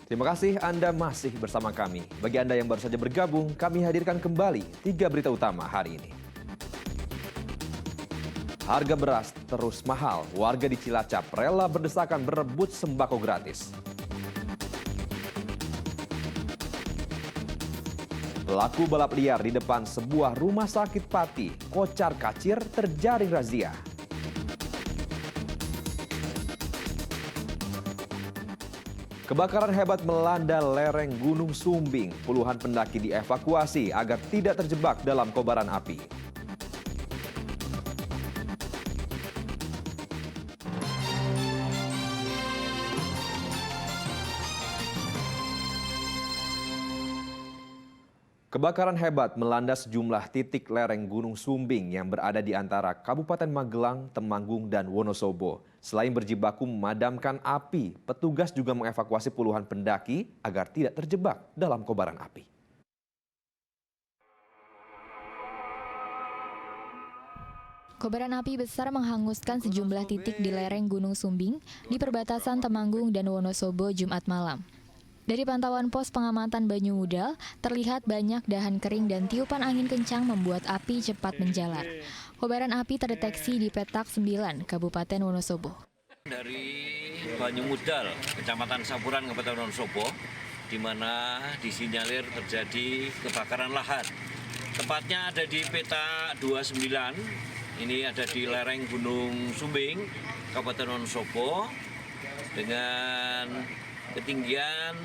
Terima kasih Anda masih bersama kami. Bagi Anda yang baru saja bergabung, kami hadirkan kembali 3 berita utama hari ini. Harga beras terus mahal, warga di Cilacap rela berdesakan berebut sembako gratis. Pelaku balap liar di depan sebuah rumah sakit Pati, kocar-kacir terjaring razia. Kebakaran hebat melanda lereng Gunung Sumbing. Puluhan pendaki dievakuasi agar tidak terjebak dalam kobaran api. Kebakaran hebat melanda sejumlah titik lereng Gunung Sumbing yang berada di antara Kabupaten Magelang, Temanggung, dan Wonosobo. Selain berjibaku memadamkan api, petugas juga mengevakuasi puluhan pendaki agar tidak terjebak dalam kobaran api. Kobaran api besar menghanguskan sejumlah titik di lereng Gunung Sumbing di perbatasan Temanggung dan Wonosobo Jumat malam. Dari pantauan pos pengamatan Banyuudal, terlihat banyak dahan kering dan tiupan angin kencang membuat api cepat menjalar. Kobaran api terdeteksi di Petak 9, Kabupaten Wonosobo. Dari Banyuudal, Kecamatan Saburan, Kabupaten Wonosobo, di mana disinyalir terjadi kebakaran lahan. Tepatnya ada di Petak 29, ini ada di lereng Gunung Sumbing, Kabupaten Wonosobo, dengan ketinggian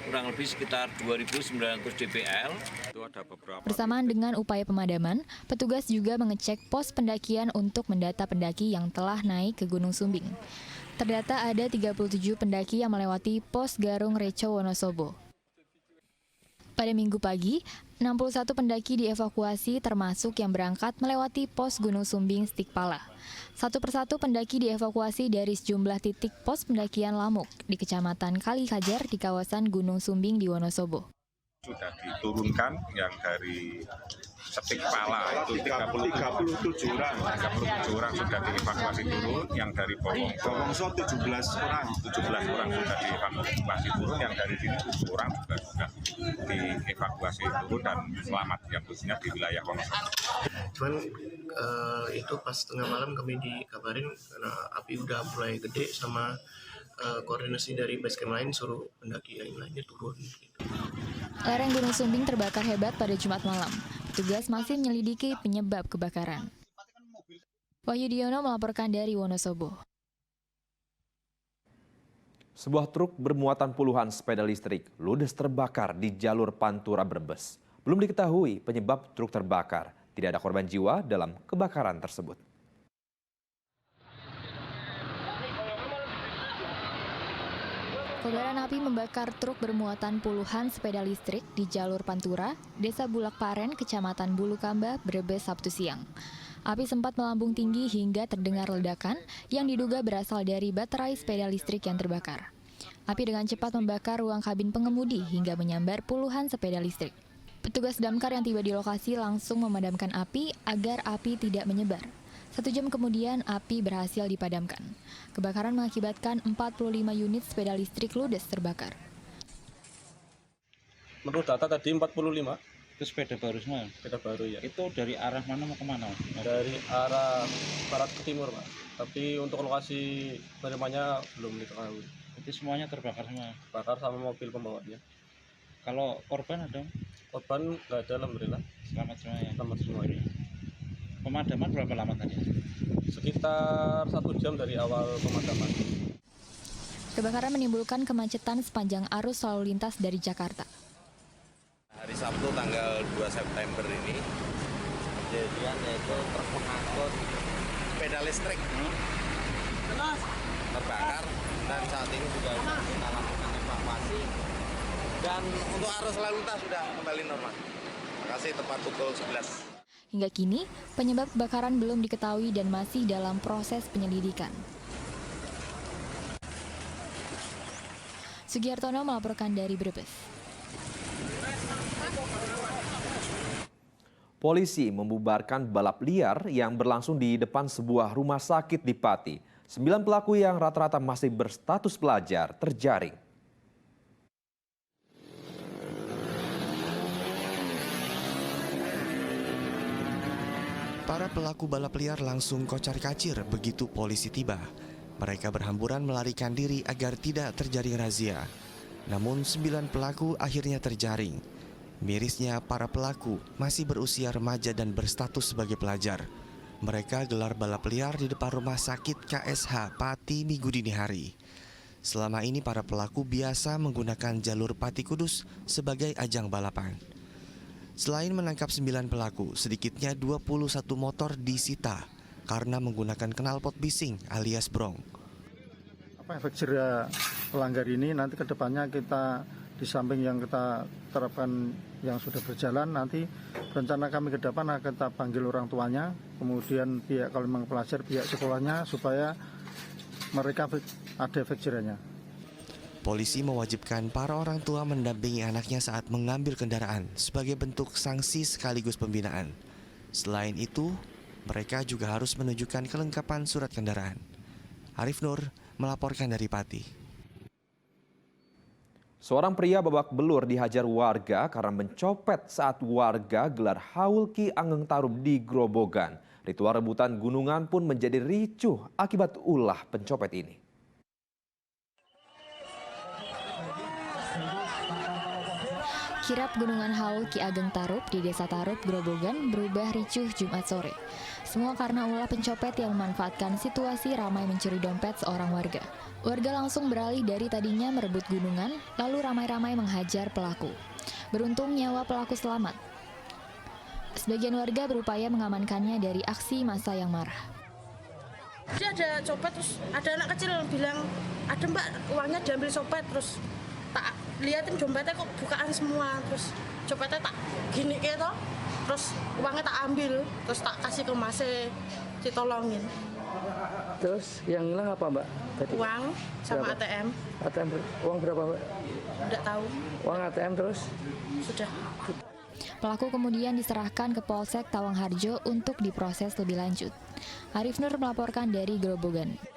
kurang lebih sekitar 2.900 dpl. Bersamaan dengan upaya pemadaman, petugas juga mengecek pos pendakian untuk mendata pendaki yang telah naik ke Gunung Sumbing. Terdata ada 37 pendaki yang melewati pos Garung Reco Wonosobo. Pada Minggu pagi, 61 pendaki dievakuasi termasuk yang berangkat melewati pos Gunung Sumbing Stikpala. Satu persatu pendaki dievakuasi dari sejumlah titik pos pendakian Lamuk di Kecamatan Kalikajar di kawasan Gunung Sumbing di Wonosobo. Sudah diturunkan yang dari Stikpala itu 37 orang sudah dievakuasi turun, yang dari Bowongso 17 orang sudah dievakuasi turun, yang dari sini 7 orang juga sudah dievakuasi turun dan selamat, yang khususnya di wilayah Wonosobo. Cuman itu pas tengah malam kami dikabarin karena api udah mulai gede, sama koordinasi dari basecamp lain suruh pendaki yang lainnya turun. Lereng Gunung Sumbing terbakar hebat pada Jumat malam. Petugas masih menyelidiki penyebab kebakaran. Wahyu Diono melaporkan dari Wonosobo. Sebuah truk bermuatan puluhan sepeda listrik ludes terbakar di jalur Pantura Brebes. Belum diketahui penyebab truk terbakar. Tidak ada korban jiwa dalam kebakaran tersebut. Kobaran api membakar truk bermuatan puluhan sepeda listrik di jalur Pantura, Desa Bulak Paren, Kecamatan Bulukamba, Brebes, Sabtu siang. Api sempat melambung tinggi hingga terdengar ledakan yang diduga berasal dari baterai sepeda listrik yang terbakar. Api dengan cepat membakar ruang kabin pengemudi hingga menyambar puluhan sepeda listrik. Petugas damkar yang tiba di lokasi langsung memadamkan api agar api tidak menyebar. 1 jam kemudian, api berhasil dipadamkan. Kebakaran mengakibatkan 45 unit sepeda listrik ludes terbakar. Menurut data tadi 45. Itu sepeda baru semua? Sepeda baru ya. Itu dari arah mana mau kemana? Dari arah barat ke timur, Pak. Tapi untuk lokasi penerimanya belum diketahui. Itu semuanya terbakar semua? Bakar sama mobil pembawanya. Kalau korban ada? Korban nggak ada, alhamdulillah. Selamat semua ya? Selamat semua ini. Pemadaman berapa lama tadi? Sekitar 1 jam dari awal pemadaman. Kebakaran menimbulkan kemacetan sepanjang arus lalu lintas dari Jakarta. Hari Sabtu tanggal 2 September ini kejadian yaitu truk pengangkut sepeda listrik terbakar, dan saat ini juga kita lakukan evakuasi dan untuk arus lalu lintas sudah kembali normal. Terima kasih, tepat pukul 11. Hingga kini, penyebab kebakaran belum diketahui dan masih dalam proses penyelidikan. Sugiartono melaporkan dari Brebes. Polisi membubarkan balap liar yang berlangsung di depan sebuah rumah sakit di Pati. 9 pelaku yang rata-rata masih berstatus pelajar terjaring. Para pelaku balap liar langsung kocar-kacir begitu polisi tiba. Mereka berhamburan melarikan diri agar tidak terjaring razia. Namun 9 pelaku akhirnya terjaring. Mirisnya para pelaku masih berusia remaja dan berstatus sebagai pelajar. Mereka gelar balap liar di depan rumah sakit KSH Pati Minggu dini hari. Selama ini para pelaku biasa menggunakan jalur Pati Kudus sebagai ajang balapan. Selain menangkap 9 pelaku, sedikitnya 21 motor disita karena menggunakan knalpot bising alias brong. Efek jerah pelanggar ini nanti ke depannya kita di samping yang kita terapkan yang sudah berjalan, nanti rencana kami ke depan akan kita panggil orang tuanya, kemudian pihak kalau memang pelajar, pihak sekolahnya supaya mereka ada efek jerahnya. Polisi mewajibkan para orang tua mendampingi anaknya saat mengambil kendaraan sebagai bentuk sanksi sekaligus pembinaan. Selain itu, mereka juga harus menunjukkan kelengkapan surat kendaraan. Arif Nur melaporkan dari Pati. Seorang pria babak belur dihajar warga karena mencopet saat warga gelar Haul Ki Ageng Tarup di Grobogan. Ritual rebutan gunungan pun menjadi ricuh akibat ulah pencopet ini. Kirap Gunungan Haul Ki Ageng Tarup di Desa Tarup, Grobogan berubah ricuh Jumat sore. Semua karena ulah pencopet yang memanfaatkan situasi ramai mencuri dompet seorang warga. Warga langsung beralih dari tadinya merebut gunungan, lalu ramai-ramai menghajar pelaku. Beruntung nyawa pelaku selamat. Sebagian warga berupaya mengamankannya dari aksi massa yang marah. Dia ada copet, terus ada anak kecil bilang, ada mbak uangnya diambil copet, terus tak liatin dompetnya kok bukaan semua, terus copetnya tak gini gitu, terus uangnya tak ambil, terus tak kasih ke masnya, ditolongin. Terus yang hilang apa mbak? Tadi? Uang sama berapa? ATM. ATM uang berapa mbak? Tidak tahu. Uang ATM terus? Sudah. Pelaku kemudian diserahkan ke Polsek Tawangharjo untuk diproses lebih lanjut. Arif Nur melaporkan dari Grobogan.